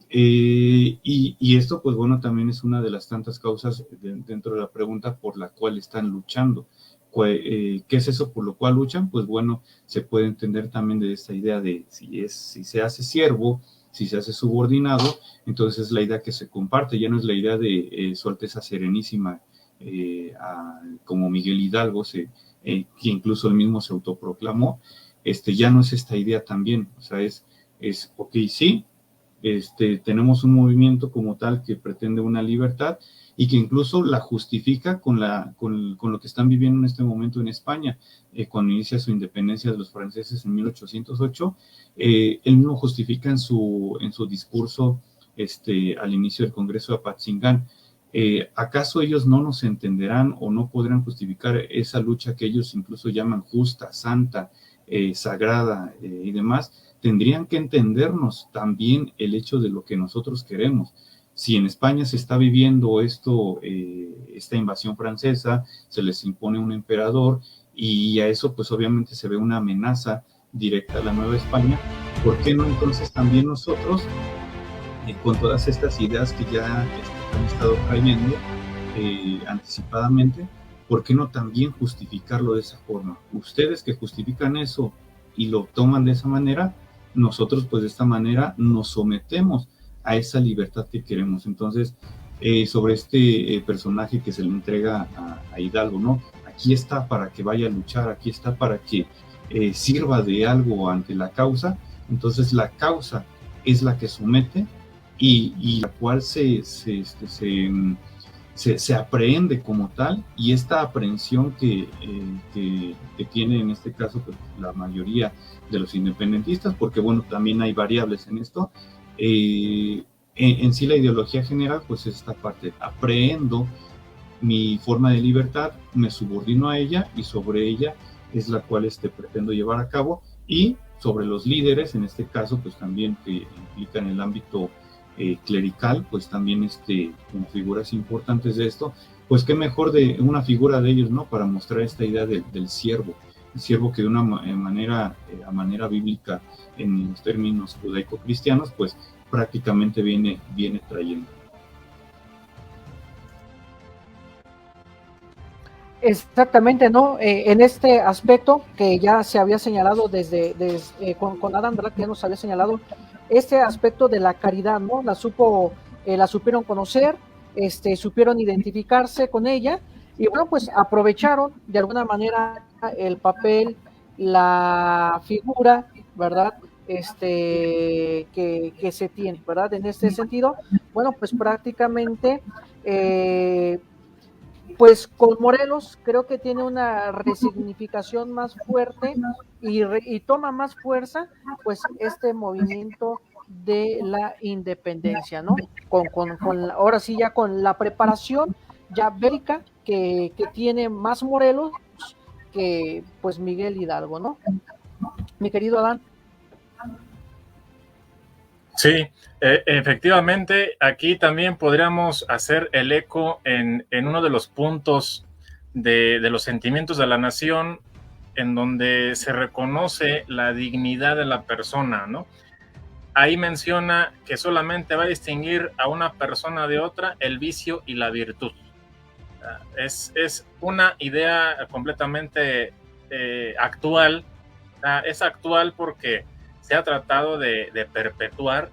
Y esto, pues bueno, también es una de las tantas causas dentro de la pregunta por la cual están luchando. ¿Qué es eso por lo cual luchan? Pues bueno, se puede entender también de esta idea de si se hace siervo, si se hace subordinado, entonces la idea que se comparte ya no es la idea de Su Alteza Serenísima, como Miguel Hidalgo, que incluso él mismo se autoproclamó, ya no es esta idea también, o sea, ok, sí, tenemos un movimiento como tal que pretende una libertad y que incluso la justifica con lo que están viviendo en este momento en España, cuando inicia su independencia de los franceses en 1808, él mismo justifica en su discurso al inicio del Congreso de Apatzingán. ¿Acaso ellos no nos entenderán o no podrán justificar esa lucha que ellos incluso llaman justa, santa, sagrada y demás? Tendrían que entendernos también el hecho de lo que nosotros queremos. Si en España se está viviendo esta invasión francesa, se les impone un emperador y a eso pues obviamente se ve una amenaza directa a la Nueva España, ¿por qué no entonces también nosotros, con todas estas ideas que ya han estado trayendo anticipadamente, ¿por qué no también justificarlo de esa forma? Ustedes que justifican eso y lo toman de esa manera, nosotros pues de esta manera nos sometemos a esa libertad que queremos. Entonces, sobre este personaje que se le entrega a Hidalgo, ¿no? Aquí está para que vaya a luchar, aquí está para que sirva de algo ante la causa. Entonces la causa es la que somete y la cual se aprehende como tal, y esta aprehensión que tiene en este caso pues, la mayoría de los independentistas, porque bueno, también hay variables en esto, en sí la ideología general pues es esta parte, aprehendo mi forma de libertad, me subordino a ella y sobre ella es la cual pretendo llevar a cabo, y sobre los líderes, en este caso pues también que implican el ámbito clerical, pues también como figuras importantes de esto, pues qué mejor de una figura de ellos, ¿no? Para mostrar esta idea del siervo, el siervo que de una manera, a manera bíblica, en los términos judaico-cristianos, pues prácticamente viene trayendo. Exactamente, ¿no? En este aspecto que ya se había señalado desde con Adán, ¿verdad? Que ya nos había señalado este aspecto de la caridad, ¿no? La supieron conocer, supieron identificarse con ella y bueno, pues aprovecharon de alguna manera el papel, la figura, ¿verdad? Que se tiene, ¿verdad? En este sentido, bueno, pues prácticamente, pues con Morelos creo que tiene una resignificación más fuerte y toma más fuerza, pues este movimiento de la independencia, ¿no? Ahora sí ya con la preparación ya bélica que tiene más Morelos que pues Miguel Hidalgo, ¿no? Mi querido Adán. Sí, efectivamente, aquí también podríamos hacer el eco en uno de los puntos de los sentimientos de la nación, en donde se reconoce la dignidad de la persona, ¿no? Ahí menciona que solamente va a distinguir a una persona de otra el vicio y la virtud. Es una idea completamente actual. Es actual porque se ha tratado de perpetuar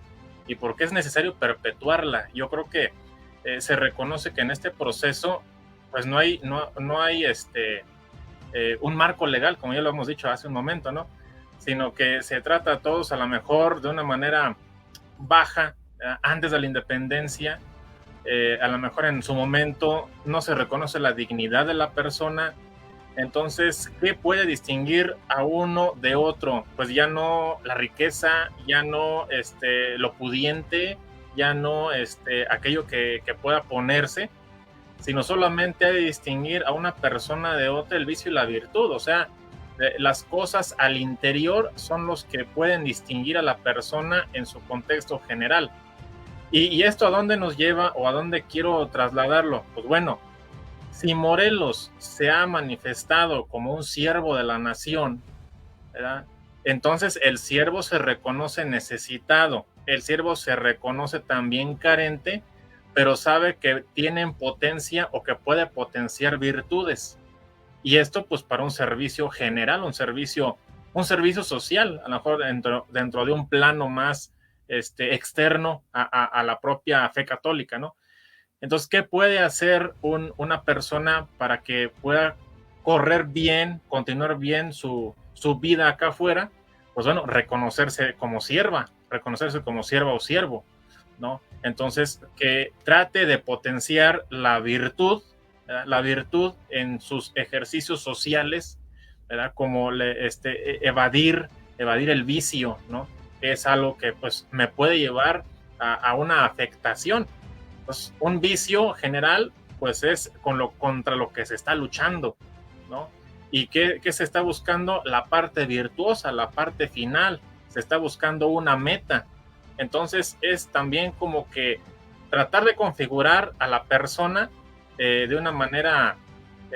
y porque es necesario perpetuarla. Yo creo que se reconoce que en este proceso pues no hay un marco legal, como ya lo hemos dicho hace un momento, ¿no? Sino que se trata a todos a lo mejor de una manera baja, antes de la independencia, a lo mejor en su momento no se reconoce la dignidad de la persona. Entonces, ¿qué puede distinguir a uno de otro? Pues ya no la riqueza, ya no lo pudiente, ya no aquello que pueda ponerse, sino solamente hay de distinguir a una persona de otra el vicio y la virtud. O sea, las cosas al interior son los que pueden distinguir a la persona en su contexto general. ¿Y esto a dónde nos lleva o a dónde quiero trasladarlo? Pues bueno, si Morelos se ha manifestado como un siervo de la nación, ¿verdad? Entonces el siervo se reconoce necesitado, el siervo se reconoce también carente, pero sabe que tiene en potencia o que puede potenciar virtudes. Y esto pues para un servicio general, un servicio social, a lo mejor dentro de un plano más externo a la propia fe católica, ¿no? Entonces, ¿qué puede hacer una persona para que pueda correr bien, continuar bien su vida acá afuera? Pues bueno, reconocerse como sierva o siervo, ¿no? Entonces, que trate de potenciar la virtud en sus ejercicios sociales, ¿verdad? Como evadir el vicio, ¿no? Que es algo que pues me puede llevar a una afectación. Pues, un vicio general, pues es contra lo que se está luchando, ¿no? ¿Y qué se está buscando? La parte virtuosa, la parte final, se está buscando una meta. Entonces es también como que tratar de configurar a la persona de una manera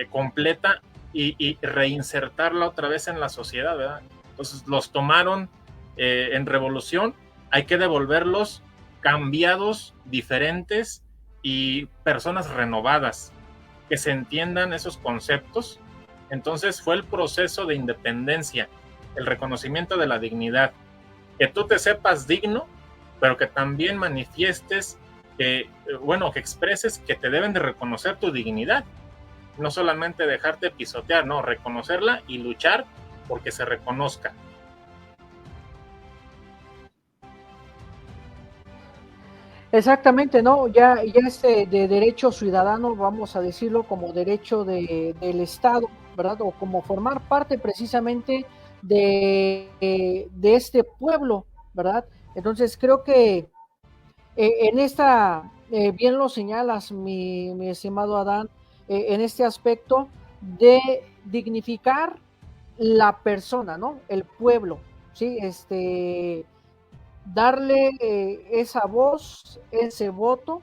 completa y reinsertarla otra vez en la sociedad, ¿verdad? Entonces los tomaron en revolución, hay que devolverlos cambiados, diferentes y personas renovadas, que se entiendan esos conceptos. Entonces fue el proceso de independencia, el reconocimiento de la dignidad, que tú te sepas digno, pero que también manifiestes que expreses que te deben de reconocer tu dignidad, no solamente dejarte pisotear, no, reconocerla y luchar porque se reconozca. Exactamente, ¿no? Ya de derecho ciudadano, vamos a decirlo como derecho del Estado, ¿verdad? O como formar parte precisamente de este pueblo, ¿verdad? Entonces creo que en esta, bien lo señalas, mi estimado Adán, en este aspecto de dignificar la persona, ¿no? El pueblo, ¿sí? Darle esa voz, ese voto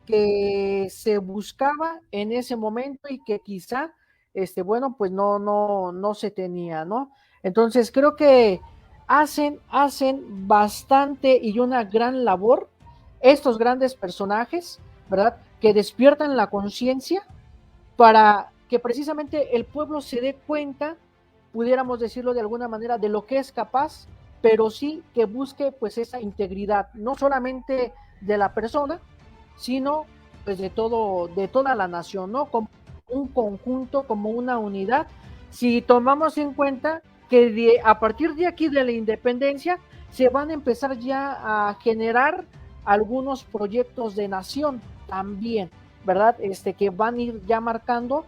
que se buscaba en ese momento y que quizá, pues no se tenía, ¿no? Entonces creo que hacen bastante y una gran labor estos grandes personajes, ¿verdad? Que despiertan la conciencia para que precisamente el pueblo se dé cuenta, pudiéramos decirlo de alguna manera, de lo que es capaz, pero sí que busque pues esa integridad, no solamente de la persona, sino pues de toda la nación, ¿no? Como un conjunto, como una unidad. Si tomamos en cuenta que a partir de aquí de la independencia se van a empezar ya a generar algunos proyectos de nación también, ¿verdad? Que van a ir ya marcando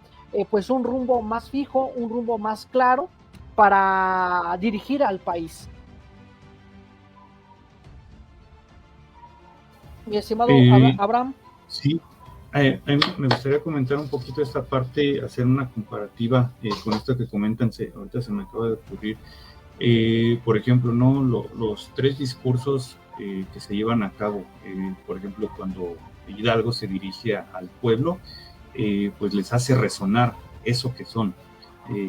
pues un rumbo más fijo, un rumbo más claro para dirigir al país. Mi estimado Abraham. Sí, a mí me gustaría comentar un poquito esta parte, hacer una comparativa con esto que comentan, ahorita se me acaba de ocurrir. Por ejemplo, ¿no? Los tres discursos que se llevan a cabo, por ejemplo, cuando Hidalgo se dirige al pueblo, pues les hace resonar eso que son,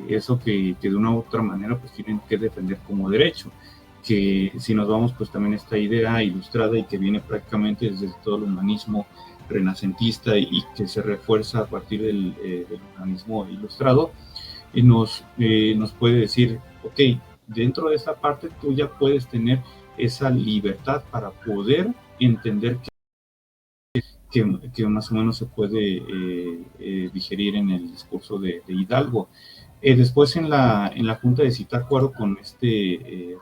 eso que de una u otra manera pues tienen que defender como derecho, que si nos vamos pues también esta idea ilustrada y que viene prácticamente desde todo el humanismo renacentista y que se refuerza a partir del humanismo ilustrado, nos puede decir, ok, dentro de esa parte tú ya puedes tener esa libertad para poder entender que más o menos se puede digerir en el discurso de Hidalgo. Después en la Junta de Zitácuaro con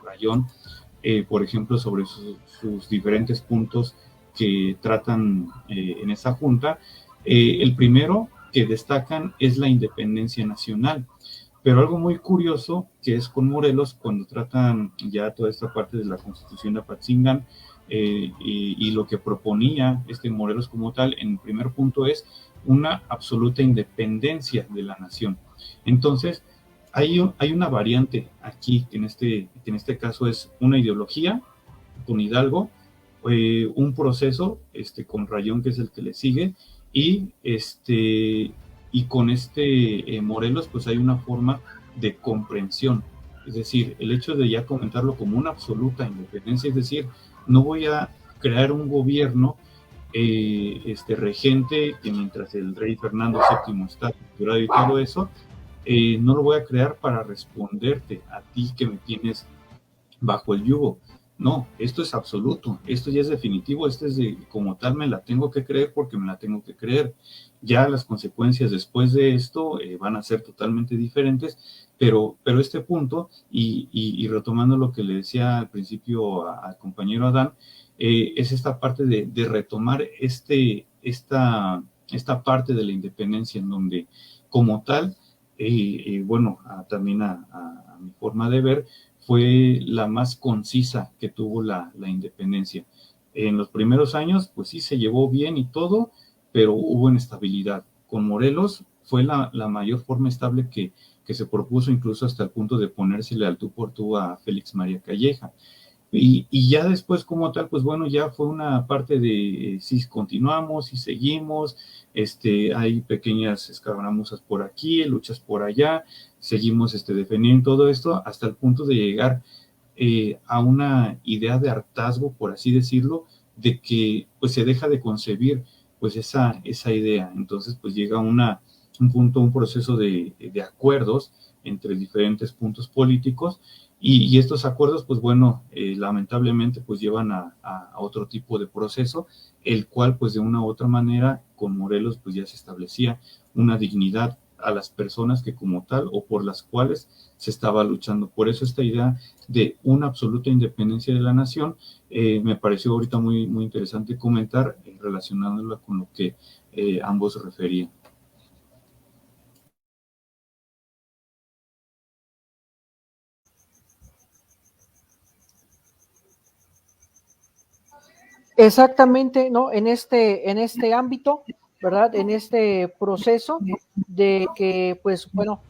Rayón, por ejemplo, sobre sus diferentes puntos que tratan en esa junta, el primero que destacan es la independencia nacional. Pero algo muy curioso que es con Morelos, cuando tratan ya toda esta parte de la Constitución de Apatzingán, y lo que proponía Morelos como tal, en el primer punto es una absoluta independencia de la nación. Entonces, hay una variante aquí, que en este caso es una ideología con Hidalgo, un proceso con Rayón, que es el que le sigue, y con Morelos, pues hay una forma de comprensión. Es decir, el hecho de ya comentarlo como una absoluta independencia, es decir, no voy a crear un gobierno regente que mientras el rey Fernando VII está capturado y todo eso, no lo voy a crear para responderte a ti que me tienes bajo el yugo. No, esto es absoluto, esto ya es definitivo, como tal me la tengo que creer porque me la tengo que creer. Ya las consecuencias después de esto van a ser totalmente diferentes, pero este punto, y retomando lo que le decía al principio al compañero Adán, es esta parte de retomar esta parte de la independencia en donde como tal, bueno, también a mi forma de ver, fue la más concisa que tuvo la independencia. En los primeros años, pues sí, se llevó bien y todo, pero hubo inestabilidad. Con Morelos fue la mayor forma estable que se propuso, incluso hasta el punto de ponérsele al tú por tú a Félix María Calleja. Y ya después como tal, pues bueno, ya fue una parte de si continuamos, si seguimos, hay pequeñas escaramusas por aquí, luchas por allá, seguimos defendiendo todo esto hasta el punto de llegar a una idea de hartazgo, por así decirlo, de que pues se deja de concebir pues esa idea. Entonces pues llega un punto, un proceso de acuerdos entre diferentes puntos políticos, y estos acuerdos, pues bueno, lamentablemente pues llevan a otro tipo de proceso, el cual pues de una u otra manera con Morelos pues ya se establecía una dignidad a las personas que como tal o por las cuales se estaba luchando. Por eso esta idea de una absoluta independencia de la nación me pareció ahorita muy, muy interesante comentar relacionándola con lo que ambos referían. Exactamente, ¿no? En este ámbito, ¿verdad? En este proceso de que, pues, bueno,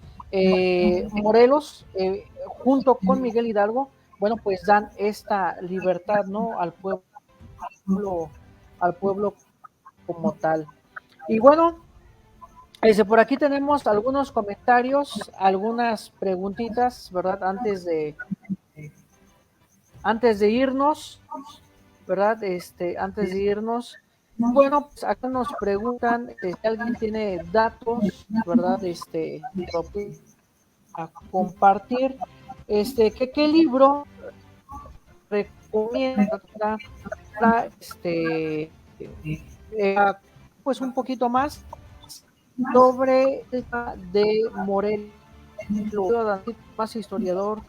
Morelos, junto con Miguel Hidalgo, bueno, pues dan esta libertad, ¿no? Al pueblo como tal. Y bueno, por aquí tenemos algunos comentarios, algunas preguntitas, ¿verdad? Antes de irnos, ¿verdad? Antes de irnos, bueno, pues acá nos preguntan si alguien tiene datos, ¿verdad? A compartir, ¿qué libro recomienda para, pues un poquito más sobre el tema de Morelos, más historiador.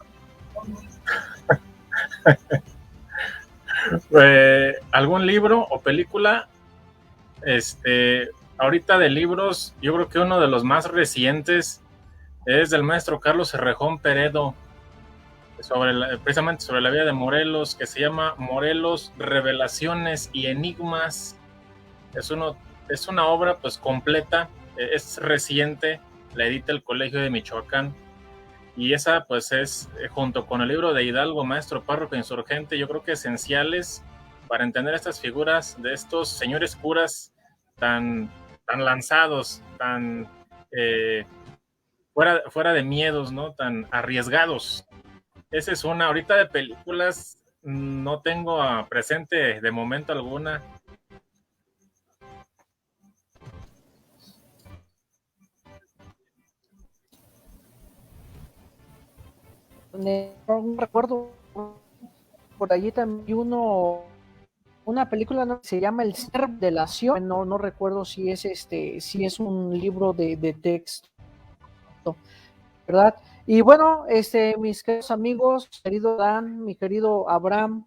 ¿Algún libro o película? Ahorita de libros, yo creo que uno de los más recientes es del maestro Carlos Cerrejón Peredo, precisamente sobre la vida de Morelos, que se llama Morelos, Revelaciones y Enigmas. Es una obra pues completa, es reciente, la edita el Colegio de Michoacán, y esa pues es, junto con el libro de Hidalgo, Maestro Párroco Insurgente, yo creo que esenciales para entender estas figuras de estos señores curas tan lanzados, tan fuera de miedos, ¿no? Tan arriesgados. Esa es una. Ahorita de películas no tengo presente de momento alguna. No recuerdo, por allí también una película, ¿no?, se llama El Ser de la Nación. No recuerdo si es si es un libro de texto, ¿verdad? Y bueno, mis queridos amigos, querido Dan, mi querido Abraham,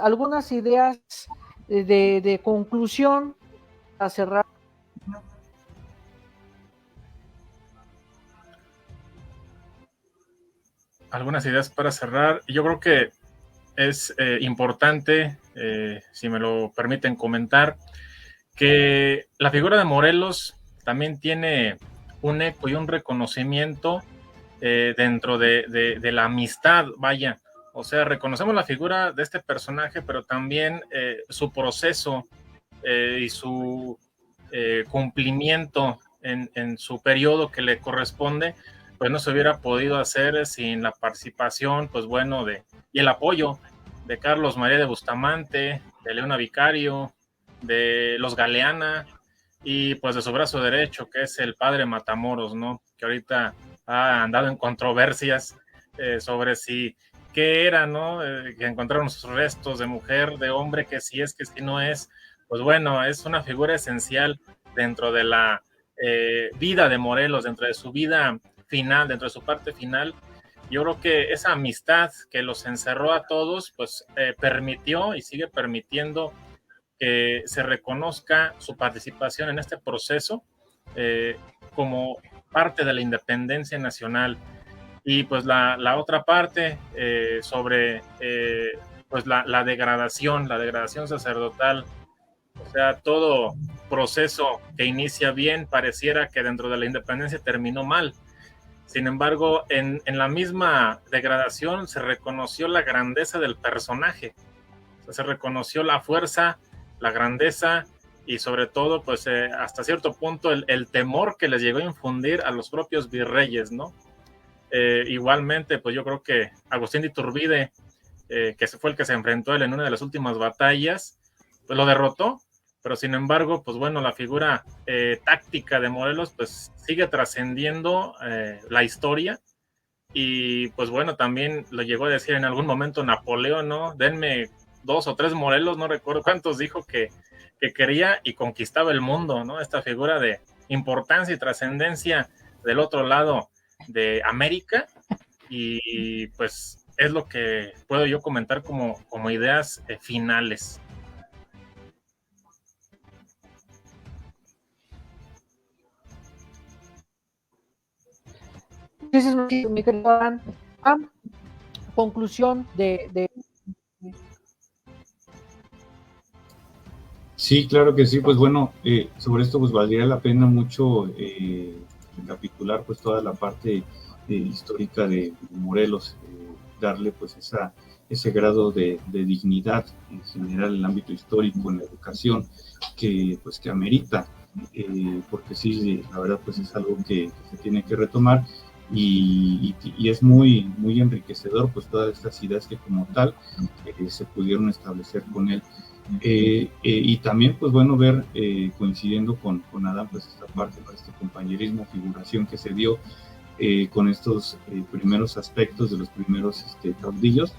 algunas ideas de conclusión a cerrar. Algunas ideas para cerrar. Yo creo que es importante, si me lo permiten comentar, que la figura de Morelos también tiene un eco y un reconocimiento dentro de la amistad, vaya. O sea, reconocemos la figura de este personaje, pero también su proceso y su cumplimiento en su periodo que le corresponde, pues no se hubiera podido hacer sin la participación, pues bueno, y el apoyo de Carlos María de Bustamante, de Leona Vicario, de los Galeana, y pues de su brazo derecho, que es el padre Matamoros, ¿no? Que ahorita ha andado en controversias sobre si qué era, ¿no? Que encontraron sus restos de mujer, de hombre, que si es, que si no es. Pues bueno, es una figura esencial dentro de la vida de Morelos, dentro de su vida final, dentro de su parte final. Yo creo que esa amistad que los encerró a todos, pues permitió y sigue permitiendo que se reconozca su participación en este proceso como parte de la independencia nacional. Y pues la otra parte sobre pues la degradación sacerdotal. O sea, todo proceso que inicia bien pareciera que dentro de la independencia terminó mal. Sin embargo, en la misma degradación se reconoció la grandeza del personaje. O sea, se reconoció la fuerza, la grandeza y sobre todo, pues hasta cierto punto, el temor que les llegó a infundir a los propios virreyes, ¿no? Igualmente, pues yo creo que Agustín de Iturbide, que fue el que se enfrentó a él en una de las últimas batallas, pues lo derrotó, pero sin embargo, pues bueno, la figura táctica de Morelos pues sigue trascendiendo la historia. Y pues bueno, también lo llegó a decir en algún momento Napoleón, ¿no? Denme 2 o 3 Morelos, no recuerdo cuántos dijo que quería, y conquistaba el mundo, ¿no? Esta figura de importancia y trascendencia del otro lado de América. Y pues es lo que puedo yo comentar como ideas finales. Mi querido Dan, conclusión de... Sí, claro que sí. Pues bueno, sobre esto pues valdría la pena mucho recapitular pues toda la parte histórica de Morelos, darle pues ese grado de dignidad en general en el ámbito histórico, en la educación, que amerita, porque sí, la verdad pues es algo que se tiene que retomar. Y es muy, muy enriquecedor pues todas estas ideas que como tal se pudieron establecer con él. Y también pues bueno ver coincidiendo con Adán pues esta parte, pues, este compañerismo, figuración que se dio con estos primeros aspectos de los primeros caudillos,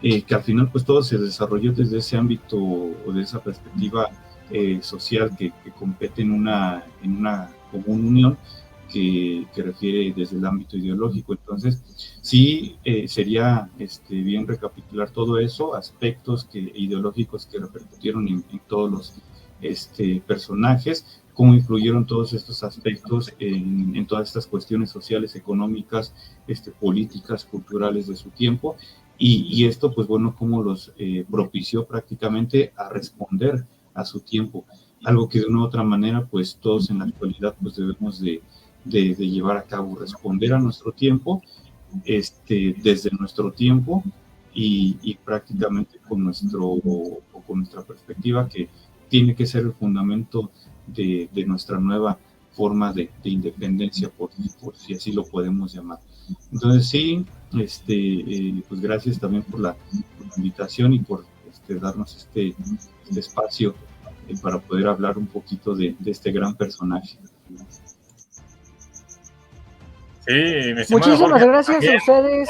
que al final pues todo se desarrolló desde ese ámbito o de esa perspectiva social que compete en una común unión que refiere desde el ámbito ideológico. Entonces, sí sería bien recapitular todo eso, aspectos ideológicos que repercutieron en todos los personajes, cómo influyeron todos estos aspectos en todas estas cuestiones sociales, económicas, políticas, culturales de su tiempo, y esto, pues bueno, cómo los propició prácticamente a responder a su tiempo, algo que de una u otra manera, pues todos en la actualidad, pues debemos de llevar a cabo, responder a nuestro tiempo, desde nuestro tiempo y prácticamente con nuestra perspectiva, que tiene que ser el fundamento de nuestra nueva forma de independencia, por si así lo podemos llamar. Entonces sí, pues gracias también por la invitación y por darnos este espacio para poder hablar un poquito de este gran personaje. Sí, mi estimado muchísimas Jorge, gracias también, a ustedes.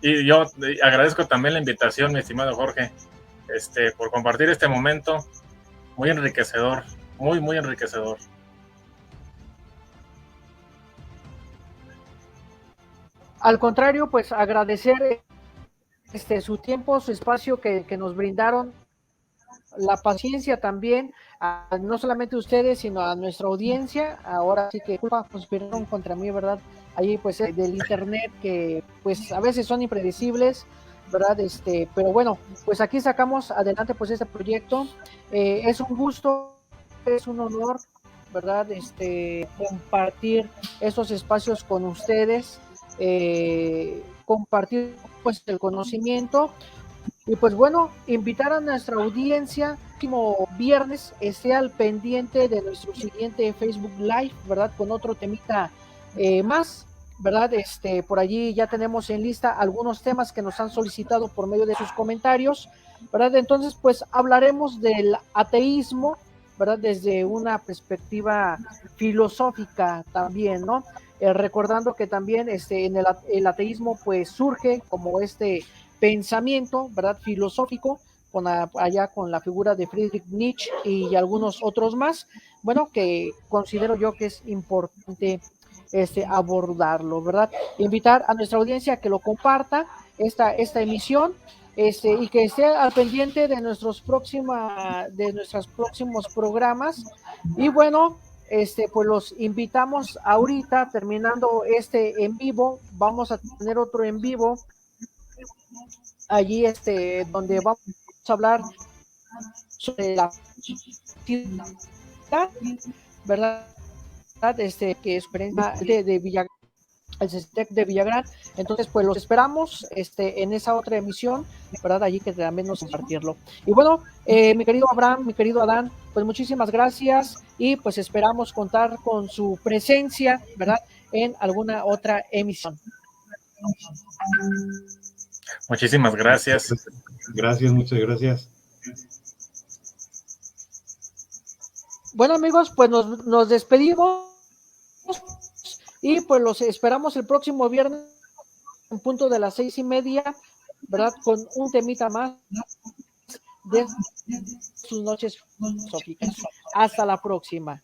Y yo agradezco también la invitación, mi estimado Jorge, por compartir este momento muy enriquecedor, muy, muy enriquecedor. Al contrario, pues agradecer su tiempo, su espacio que nos brindaron, la paciencia también, no solamente a ustedes, sino a nuestra audiencia. Ahora sí que culpa conspiraron contra mí, ¿verdad? Ahí pues del internet, que pues a veces son impredecibles, ¿verdad? Pero bueno, pues aquí sacamos adelante pues este proyecto. Es un gusto, es un honor, ¿verdad? Compartir estos espacios con ustedes, compartir pues el conocimiento. Y pues bueno, invitar a nuestra audiencia, próximo viernes esté al pendiente de nuestro siguiente Facebook Live, ¿verdad? Con otro temita más, ¿verdad? Por allí ya tenemos en lista algunos temas que nos han solicitado por medio de sus comentarios, ¿verdad? Entonces, pues hablaremos del ateísmo, ¿verdad? Desde una perspectiva filosófica también, ¿no? Recordando que también en el ateísmo pues surge como pensamiento, ¿verdad? Filosófico, allá con la figura de Friedrich Nietzsche y algunos otros más, bueno, que considero yo que es importante abordarlo, ¿verdad? Invitar a nuestra audiencia a que lo comparta, esta emisión, y que esté al pendiente de nuestros próximos programas. Y bueno, pues los invitamos ahorita, terminando este en vivo, vamos a tener otro en vivo allí, donde vamos a hablar sobre la ciudad, ¿verdad? Que es de Villagrán, el CESTEC de Villagrán. Entonces, pues los esperamos en esa otra emisión, ¿verdad? Allí que también nos compartirlo. Y bueno, mi querido Abraham, mi querido Adán, pues muchísimas gracias y pues esperamos contar con su presencia, ¿verdad? En alguna otra emisión. Muchísimas gracias. Gracias, muchas gracias. Bueno, amigos, pues nos despedimos y pues los esperamos el próximo viernes en punto de las 6:30, ¿verdad? Con un temita más de sus noches filosóficas. Hasta la próxima.